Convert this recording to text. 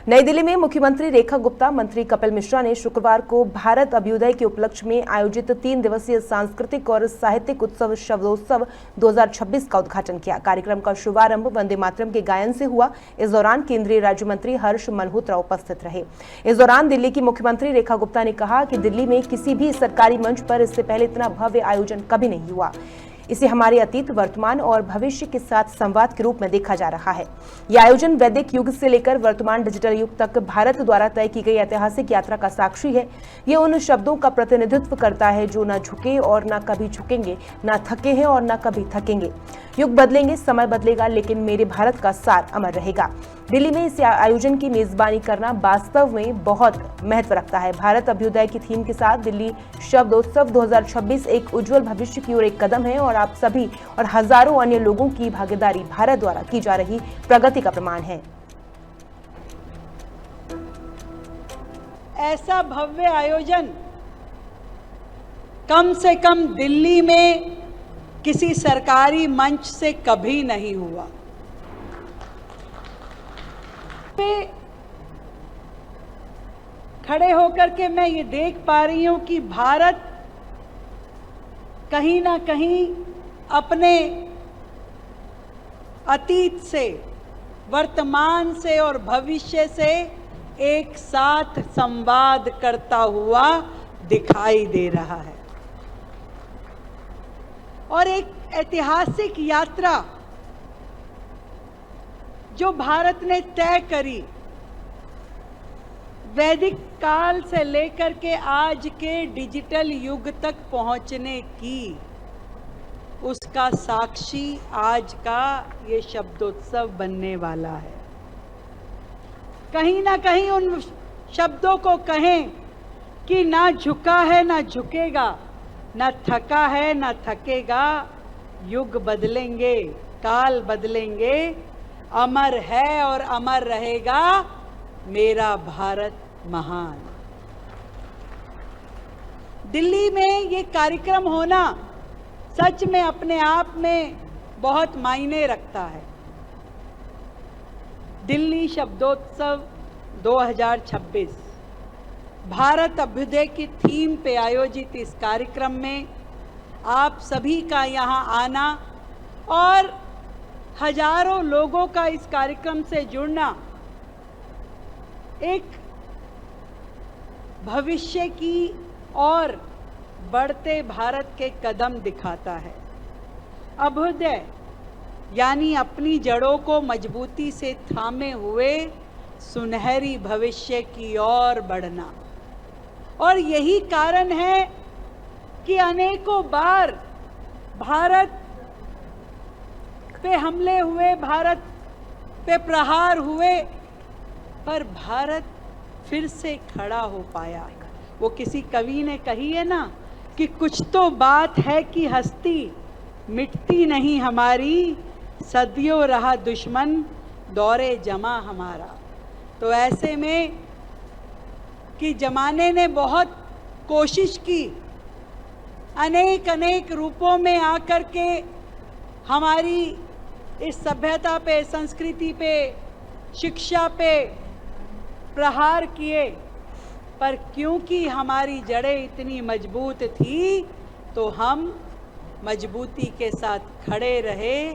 नई दिल्ली में मुख्यमंत्री रेखा गुप्ता, मंत्री कपिल मिश्रा ने शुक्रवार को भारत अभ्युदय के उपलक्ष्य में आयोजित 3 दिवसीय सांस्कृतिक और साहित्यिक उत्सव शब्दोत्सव 2026 का उद्घाटन किया। कार्यक्रम का शुभारंभ वंदे मातरम के गायन से हुआ। इस दौरान केंद्रीय राज्य मंत्री हर्ष मल्होत्रा उपस्थित रहे। इस दौरान दिल्ली की मुख्यमंत्री रेखा गुप्ता ने कहा कि दिल्ली में किसी भी सरकारी मंच पर इससे पहले इतना भव्य आयोजन कभी नहीं हुआ। इसे हमारे अतीत, वर्तमान और भविष्य के साथ संवाद के रूप में देखा जा रहा है। यह आयोजन वैदिक युग से लेकर वर्तमान डिजिटल युग तक भारत द्वारा तय की गई ऐतिहासिक यात्रा का साक्षी है। ये उन शब्दों का प्रतिनिधित्व करता है जो न झुके और न कभी झुकेंगे, न थके हैं और न कभी थकेंगे। युग बदलेंगे, समय बदलेगा, लेकिन मेरे भारत का सार अमर रहेगा। दिल्ली में इस आयोजन की मेजबानी करना वास्तव में बहुत महत्व रखता है। भारत अभ्युदय की थीम के साथ दिल्ली शब्दोत्सव 2026 एक उज्जवल भविष्य की ओर एक कदम है और आप सभी और हजारों अन्य लोगों की भागीदारी भारत द्वारा की जा रही प्रगति का प्रमाण है। ऐसा भव्य आयोजन कम से कम दिल्ली में किसी सरकारी मंच से कभी नहीं हुआ। पे खड़े होकर के मैं ये देख पा रही हूं कि भारत कहीं ना कहीं अपने अतीत से, वर्तमान से और भविष्य से एक साथ संवाद करता हुआ दिखाई दे रहा है और एक ऐतिहासिक यात्रा जो भारत ने तय करी, वैदिक काल से लेकर के आज के डिजिटल युग तक पहुंचने की, उसका साक्षी आज का ये शब्दोत्सव बनने वाला है। कहीं ना कहीं उन शब्दों को कहें कि ना झुका है ना झुकेगा, ना थका है ना थकेगा, युग बदलेंगे, काल बदलेंगे, अमर है और अमर रहेगा मेरा भारत महान। दिल्ली में ये कार्यक्रम होना सच में अपने आप में बहुत मायने रखता है। दिल्ली शब्दोत्सव 2026 भारत अभ्युदय की थीम पे आयोजित इस कार्यक्रम में आप सभी का यहाँ आना और हजारों लोगों का इस कार्यक्रम से जुड़ना एक भविष्य की और बढ़ते भारत के कदम दिखाता है। अभ्युदय यानी अपनी जड़ों को मजबूती से थामे हुए सुनहरी भविष्य की ओर बढ़ना। और यही कारण है कि अनेकों बार भारत पे हमले हुए, भारत पे प्रहार हुए, पर भारत फिर से खड़ा हो पाया। वो किसी कवि ने कही है ना कि कुछ तो बात है कि हस्ती मिटती नहीं हमारी, सदियों रहा दुश्मन दौरे जमा हमारा। तो ऐसे में कि जमाने ने बहुत कोशिश की, अनेक अनेक रूपों में आकर के हमारी इस सभ्यता पे, संस्कृति पे, शिक्षा पे प्रहार किए, पर क्योंकि हमारी जड़ें इतनी मजबूत थी तो हम मजबूती के साथ खड़े रहे